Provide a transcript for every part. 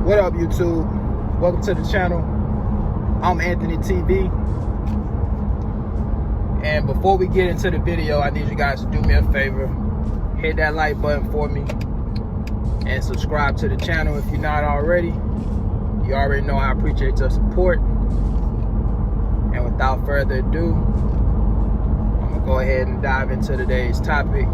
What up, YouTube? Welcome to the channel. I'm Anthony TV. And before we get into the video, I need you guys to do me a favor. Hit that like button for me and subscribe to the channel if you're not already. You already know I appreciate your support. And without further ado, I'm gonna go ahead and dive into today's topic,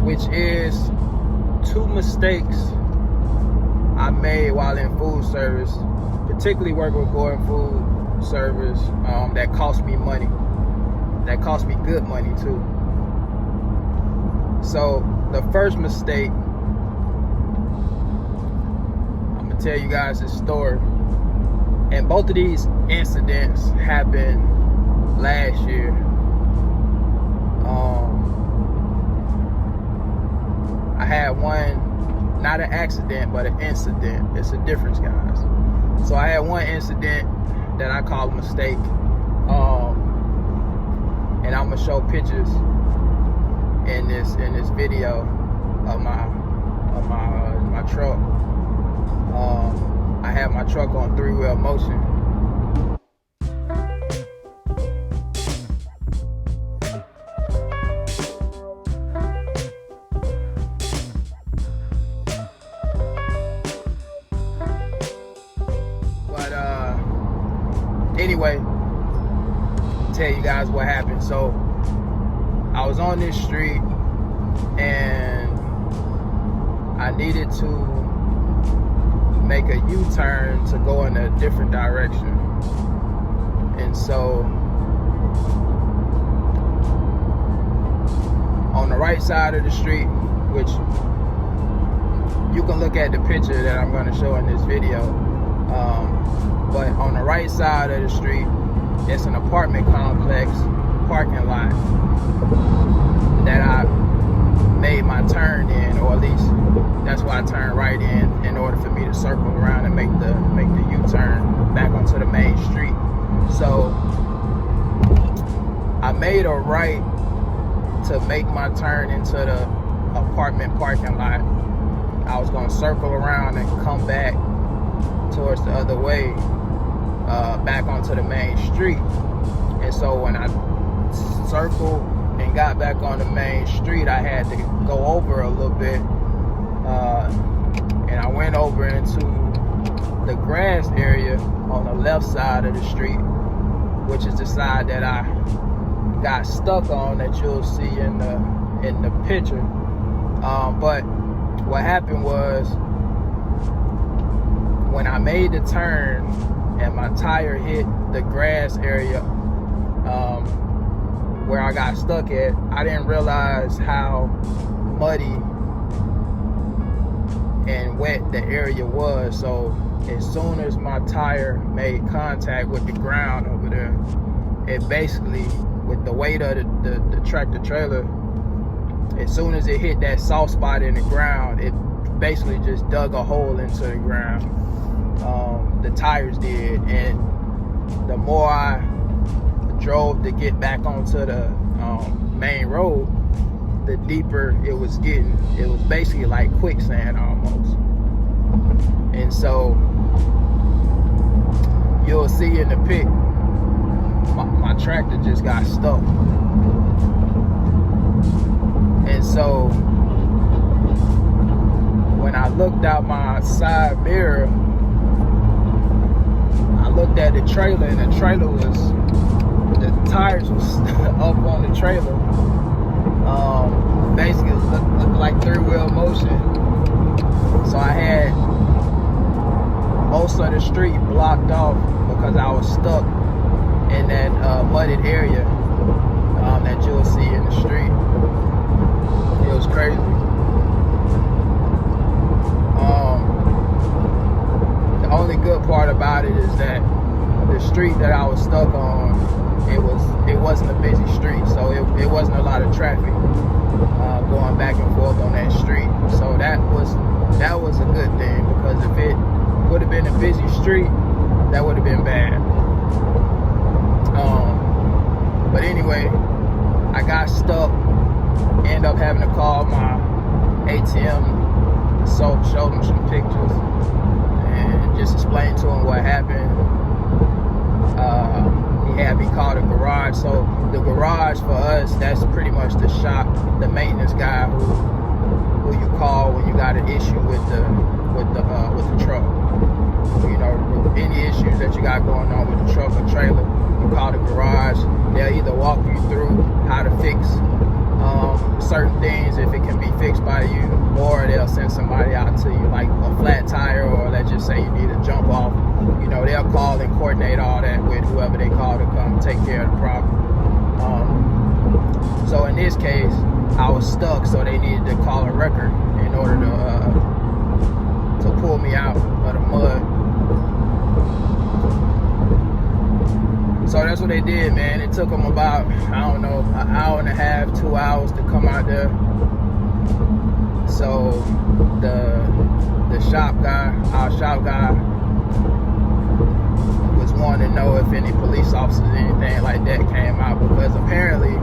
which is 2 mistakes I made while in food service, particularly working with Gordon Food Service, that cost me money. That cost me good money too. So the first mistake, I'm gonna tell you guys this story, and both of these incidents happened last year. I had one, not an accident, but an incident. It's a difference, guys. So I had one incident that I call a mistake, and I'm gonna show pictures in this video of my truck. I have my truck on 3-wheel motion. Anyway, tell you guys what happened. So I was on this street and I needed to make a U-turn to go in a different direction. And so on the right side of the street, which you can look at the picture that I'm going to show in this video, but on the right side of the street, it's an apartment complex parking lot that I made my turn in, or at least that's why I turned right in order for me to circle around and make the U-turn back onto the main street. So I made a right to make my turn into the apartment parking lot. I was gonna circle around and come back towards the other way, back onto the main street. And so when I circled and got back on the main street, I had to go over a little bit, and I went over into the grass area on the left side of the street, which is the side that I got stuck on, that you'll see in the picture. But what happened was, when I made the turn and my tire hit the grass area where I got stuck at, I didn't realize how muddy and wet the area was. So as soon as my tire made contact with the ground over there, it basically, with the weight of the tractor trailer, as soon as it hit that soft spot in the ground, it basically just dug a hole into the ground. The tires did, and the more I drove to get back onto the main road, the deeper it was getting. It was basically like quicksand almost. And so you'll see in the pic, my tractor just got stuck. And so when I looked out my side mirror, I looked at the trailer, and the tires was up on the trailer. Basically looked like 3-wheel motion. So I had most of the street blocked off because I was stuck in that mudded area that you'll see in the street. It was crazy. The only good part about it is that the street that I was stuck on, it wasn't a busy street, so it wasn't a lot of traffic going back and forth on that street. So that was a good thing, because if it would have been a busy street, that would have been bad. But anyway, I got stuck, ended up having to call my ATM, so showed them some pictures. garage for us, that's pretty much the shop, the maintenance guy who you call when you got an issue with the truck. You know, any issues that you got going on with the truck or trailer, you call the garage. They'll either walk you through how to fix certain things if it can be fixed by you, or they'll send somebody out to you, like a flat tire, or let's just say you need a jump off. You know, they'll call and coordinate all that with whoever they call to come take care of the problem. So in this case, I was stuck, so they needed to call a wrecker in order to pull me out of the mud. So that's what they did, man. It took them about, I don't know, an hour and a half, 2 hours to come out there. So the shop guy, our shop guy, was wanting to know if any police officers or anything like that came out, because apparently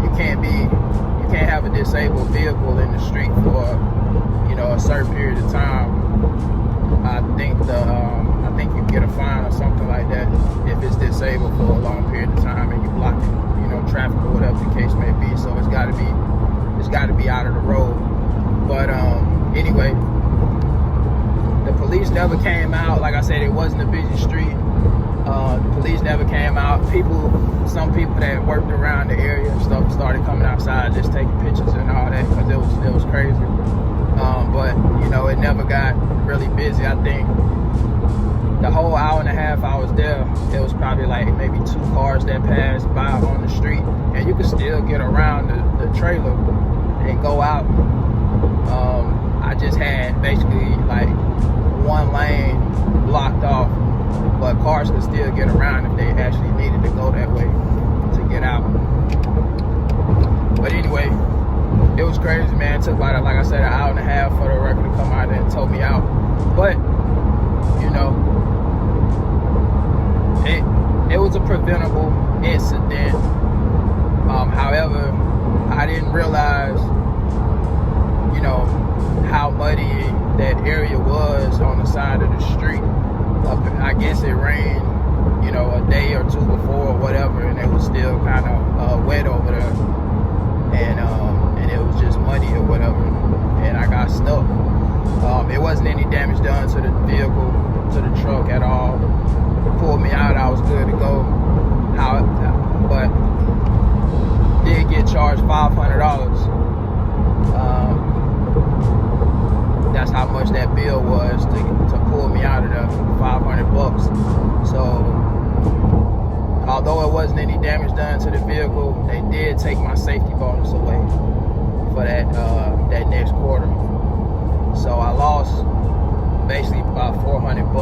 you can't have a disabled vehicle in the street for, you know, a certain period of time. I think you get a fine or something like that if it's disabled for a long period of time and you block it, you know, traffic or whatever the case may be. So it's got to be out of the road. But anyway, the police never came out. Like I said, it wasn't a busy street. The police never came out. Some people that worked around the area and stuff started coming outside, just taking pictures and all that, because it was crazy. But you know, it never got really busy. I think the whole hour and a half I was there, it was probably like maybe 2 cars that passed by on the street, and you could still get around the trailer and go out. I just had basically like 1 lane blocked off, but cars could still get around if they actually needed to go that way to get out. But anyway, it was crazy, man. It took about, like I said, an hour and a half for the wrecker to come out there and tow me out. But you know, it was a preventable incident. However, I didn't realize, you know, how muddy that area was on the side of the street. I guess it rained, you know, a day or 2 before or whatever, and it was still kind of wet over there, and it was just muddy or whatever, and I got stuck. It wasn't any damage done to the vehicle, to the truck at all. Pulled me out, I was good to go. But did get charged $500. That's how much that bill was to pull me out of there, $500. So although it wasn't any damage done to the vehicle, they did take my safety bonus away for that next quarter. So I lost basically about $400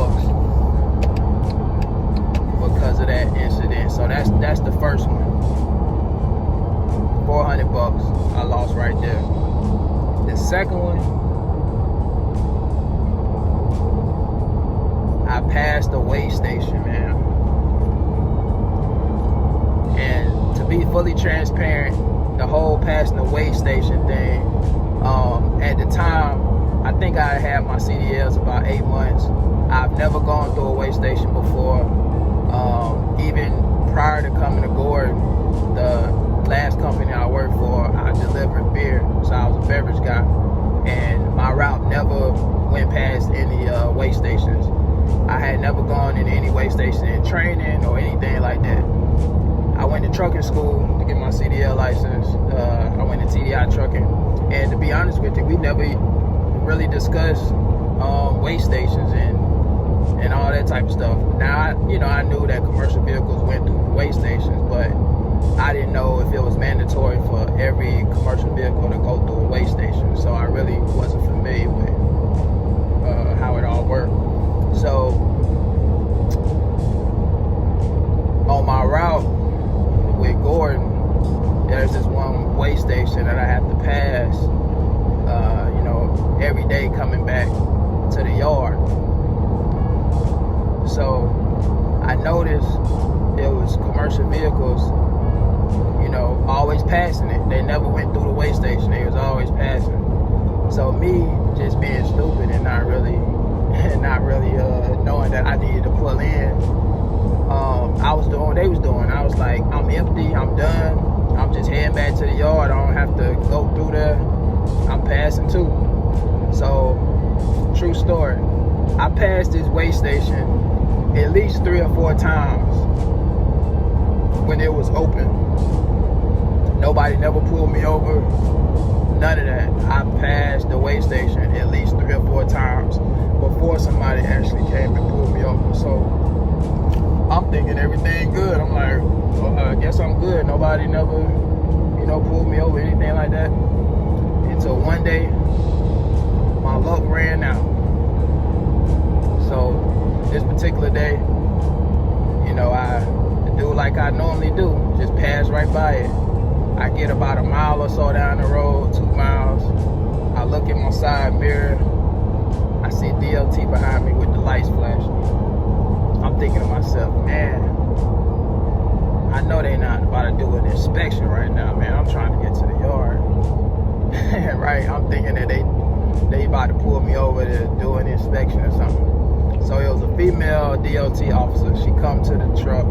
because of that incident. So that's the first one. $400 I lost right there. The second one, I passed a weigh station, man. And to be fully transparent, the whole passing the weigh station thing, at the time, I think I had my CDLs about 8 months. I've never gone through a weigh station before. Even prior to coming to Gordon, the last company I worked for, I delivered beer, so I was a beverage guy, and my route never went past any weigh stations. I had never gone in any weigh station in training or anything like that. I went to trucking school to get my CDL license. I went to TDI trucking, and to be honest with you, we never really discussed weigh stations and all that type of stuff. Now, I knew that commercial vehicles went through weigh stations, but I didn't know if it was mandatory for every commercial vehicle to go through a weigh station. So I really wasn't familiar with how it all worked. So on my route with Gordon, there's this one weigh station that I have to pass, every day coming back to the yard. So I noticed there was commercial vehicles, always passing it. They never went through the weigh station. They was always passing. So me just being stupid and not really knowing that I needed to pull in, I was doing they was doing. I was like, I'm empty, I'm done. I'm just heading back to the yard. I don't have to go through there. I'm passing too. So, true story. I passed this weigh station at least 3 or 4 times when it was open. Nobody never pulled me over. None of that. I passed the weigh station at least 3 or 4 times before somebody actually came and pulled me over. So I'm thinking everything good. I'm like, well, I guess I'm good. Nobody never, pulled me over, anything like that. Until one day, my luck ran out. So this particular day, I do like I normally do, just pass right by it. I get about a mile or so down the road, 2 miles. I look in my side mirror. I see DLT behind me with the lights flashing. I'm thinking to myself, man, I know they not about to do an inspection right now, man. I'm trying to get to the yard. Right? I'm thinking that they about to pull me over to do an inspection or something. So it was a female DOT officer. She come to the truck.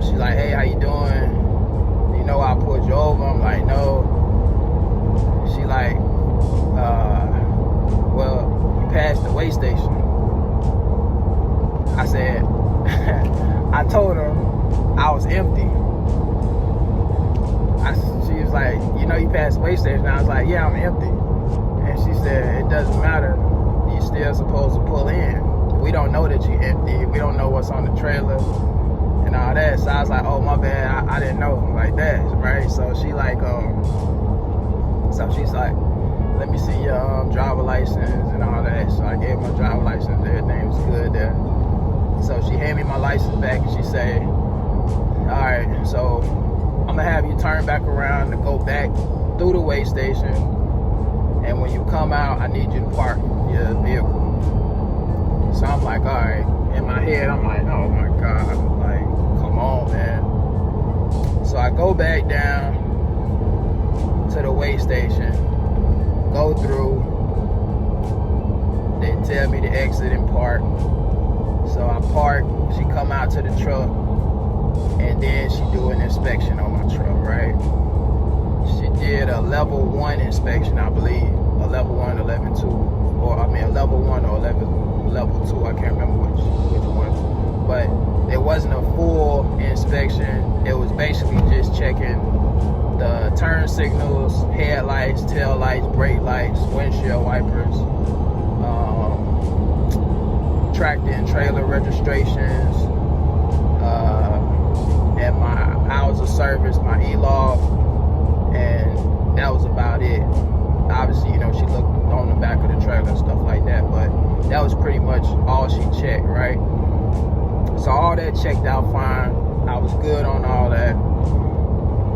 She's like, hey, how you doing? You know I pulled you over? I'm like, no. She like, well, you passed the weigh station. I said, I told her I was empty. She was like, you passed the weigh station. I was like, yeah, I'm empty. And she said, it doesn't matter. You're still supposed to pull in. We don't know that you're empty. We don't know what's on the trailer and all that. So I was like, oh, my bad. I didn't know like that, right? So she like, she's like, let me see your driver license and all that. So I gave my driver license. Everything was good there. So she handed me my license back and she said, all right, so I'm gonna have you turn back around to go back through the weigh station. And when you come out, I need you to park your vehicle. So I'm like, all right. In my head, I'm like, oh my God. Like, come on, man. So I go back down to the weigh station, go through. They tell me to exit and park. So I park. She come out to the truck, and then she do an inspection on my truck, right? She did a level 1 inspection, I believe. A level 1 or level 2. Or, a level 1 or level 2. I can't remember which one. But it wasn't a full inspection. It was basically just checking the turn signals, headlights, tail lights, brake lights, windshield wipers, tractor and trailer registrations, and my hours of service, my e-log, and that was about it. Obviously, she looked on the back of the trailer and stuff like that, but that was pretty much all she checked, right? So all that checked out fine. I was good on all that.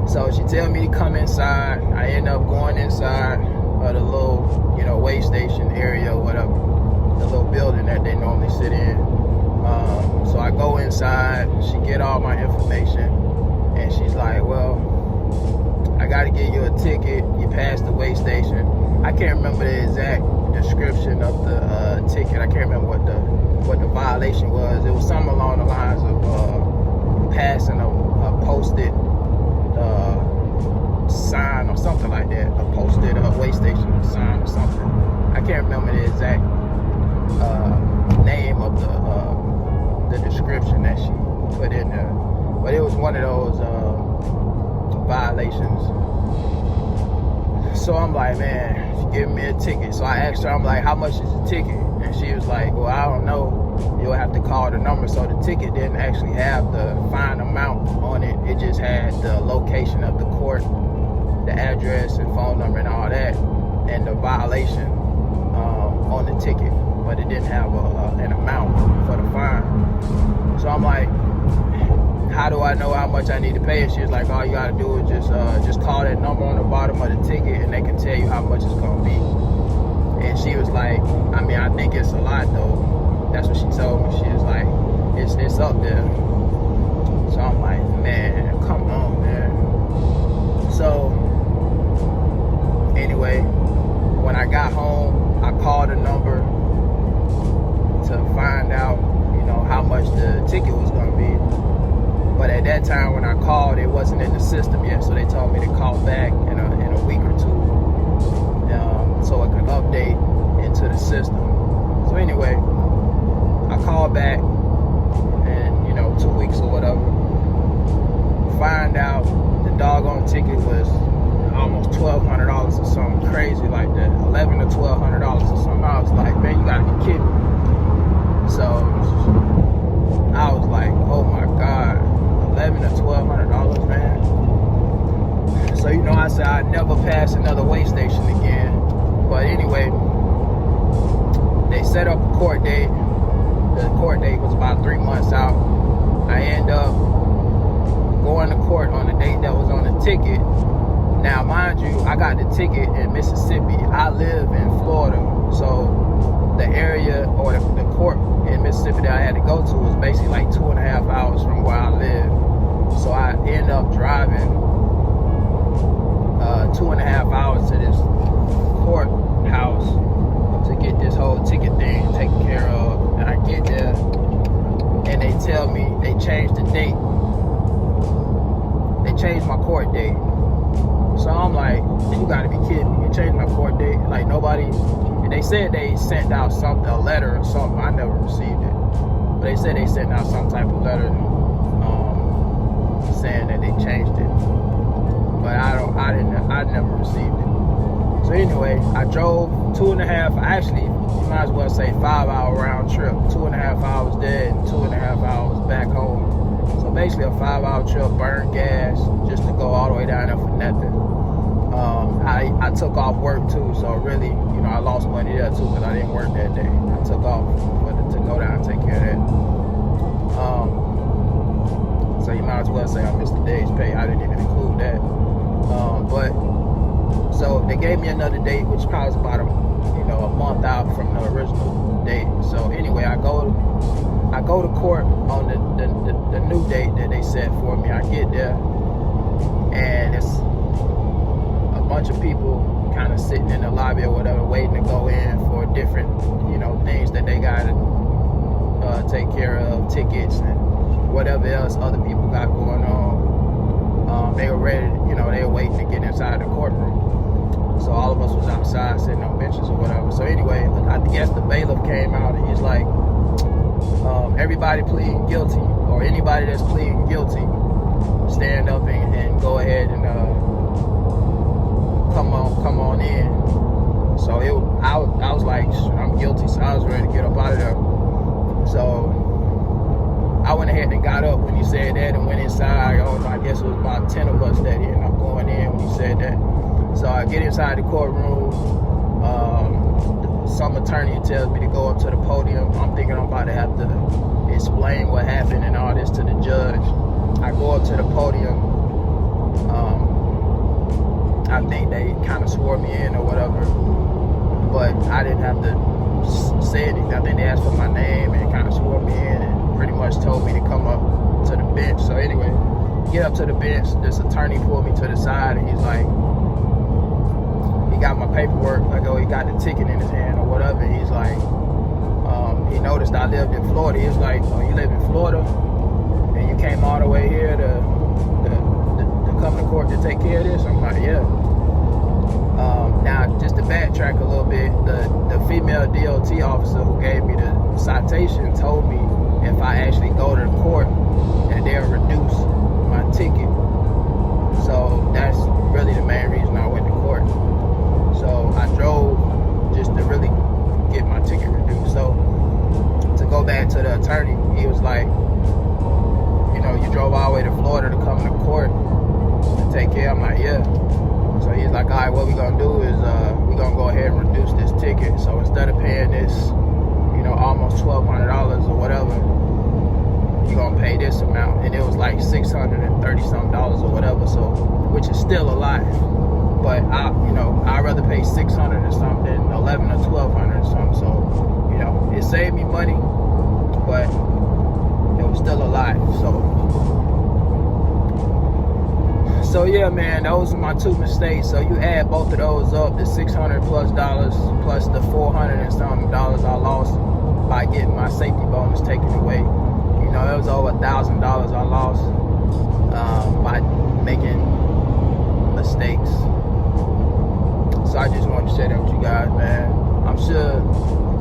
So she tell me to come inside. I end up going inside of the little, weigh station area or whatever, the little building that they normally sit in. So I go inside. She get all my information, and she's like, well, I got to get you a ticket. You passed the weigh station. I can't remember the exact description of the ticket. I can't remember what the violation was. It was something along the lines of passing a posted sign or something like that. A posted weigh station sign or something. I can't remember the exact name of the description that she put in there. But it was one of those violations. So I'm like, man, she giving me a ticket. So I asked her, I'm like, how much is the ticket? And she was like, well, I don't know. You'll have to call the number. So the ticket didn't actually have the fine amount on it. It just had the location of the court, the address and phone number and all that, and the violation on the ticket. But it didn't have an amount for the fine. So I'm like, how do I know how much I need to pay? And she was like, all you gotta do is just call that number on the bottom of the ticket and they can tell you how much it's gonna be. And she was like, I think it's a lot though. That's what she told me. She was like, it's up there. So I'm like, man, come on, man. So anyway, when I got home, I called the number to find out, how much the ticket was gonna be. that time when I called, it wasn't in the system yet, so they told me to call back in a week or two, so it could update into the system. So anyway, I called back, and 2 weeks or whatever, find out the doggone ticket was almost $1,200 or something crazy like that, $1,100 to $1,200 or something. I was like, man, you gotta be kidding me. So I was like, oh my God, $1,100 to $1,200, man. So I said I'd never pass another weigh station again. But anyway, they set up a court date. The court date was about 3 months out. I end up going to court on the date that was on the ticket. Now, mind you, I got the ticket in Mississippi. I live in Florida, so the area or the court in Mississippi that I had to go to was basically like 2.5 hours from where I live. So I end up driving 2.5 hours to this courthouse to get this whole ticket thing taken care of. And I get there, and they tell me they changed the date. They changed my court date. So I'm like, you gotta be kidding me. You changed my court date. Like nobody, and they said they sent out a letter or something. I never received it. But they said they sent out some type of letter saying that they changed it. But I never received it. So anyway, I drove 2.5, actually, you might as well say 5-hour round trip. 2.5 hours there and 2.5 hours back home. So basically a 5-hour trip, burned gas just to go all the way down there for nothing. I took off work too, so really, I lost money there too because I didn't work that day. I took off to go down and take care of that. So you might as well say I missed the day's pay. I didn't even include that. But so they gave me another date, which probably was about a month out from the original date. So anyway, I go to court on the new date that they set for me. I get there, and it's a bunch of people kind of sitting in the lobby or whatever, waiting to go in for different things that they got to take care of, tickets and whatever else other people got going on. They were ready, they were waiting to get inside the courtroom. So all of us was outside sitting on benches or whatever. So anyway, I guess the bailiff came out and he's like, everybody pleading guilty, or anybody that's pleading guilty, stand up and go ahead and come on in. So I was like, I'm guilty, so I was ready to get up out of there. So I went ahead and got up when he said that and went inside. I guess it was about 10 of us that ended up going in when he said that. So I get inside the courtroom. Some attorney tells me to go up to the podium. I'm thinking I'm about to have to explain what happened and all this to the judge. I go up to the podium. I think they kind of swore me in or whatever, but I didn't have to say anything. I think they asked for my name and kind of swore me in and pretty much told me to come up to the bench. So anyway, get up to the bench. This attorney pulled me to the side and he's like, he got my paperwork. Like, he got the ticket in his hand or whatever. And he's like, he noticed I lived in Florida. He was like, oh, you live in Florida and you came all the way here to come to court to take care of this? I'm like, yeah. Now, just to backtrack a little bit, the female DOT officer who gave me the citation told me if I actually go to the court, that they'll reduce my ticket. So that's really the main reason I went to court. So I drove just to really get my ticket reduced. So to go back to the attorney, he was like, you drove all the way to Florida to come to court to take care. I'm like, yeah. So he's like, all right, what we're gonna do is we're gonna go ahead and reduce this ticket. So instead of paying this, almost $1,200 or whatever, you're gonna pay this amount. And it was like $630 something or whatever. So, which is still a lot. But I'd rather pay $600 or something than $1,100 or $1,200 or something. So, it saved me money, but it was still a lot. So yeah, man, those are my two mistakes. So you add both of those up, the $600+ plus the $400 and something dollars I lost by getting my safety bonus taken away. It was over $1,000 I lost. by making mistakes. So I just wanted to share that with you guys, man. I'm sure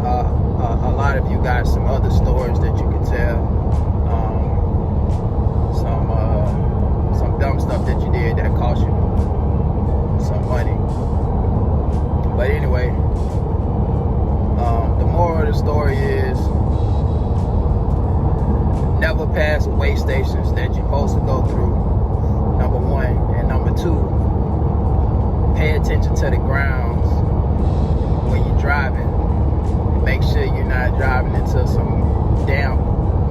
a lot of you got some other stories that you can tell. Some dumb stuff that you did that cost you some money. But anyway, the moral of the story is never pass weigh stations that you're supposed to go through, number one. And number two, pay attention to the grounds when you're driving. Make sure you're not driving into some damp,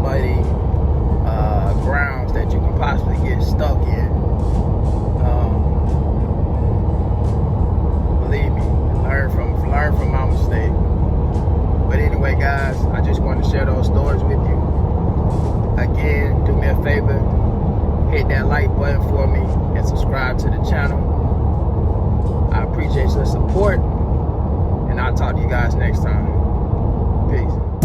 muddy grounds that you can possibly get stuck in. Believe me, learn from my mistake. But anyway, guys, I just wanted to share those stories with you. Again, do me a favor, hit that like button for me and subscribe to the channel. I appreciate your support, and I'll talk to you guys next time. Peace.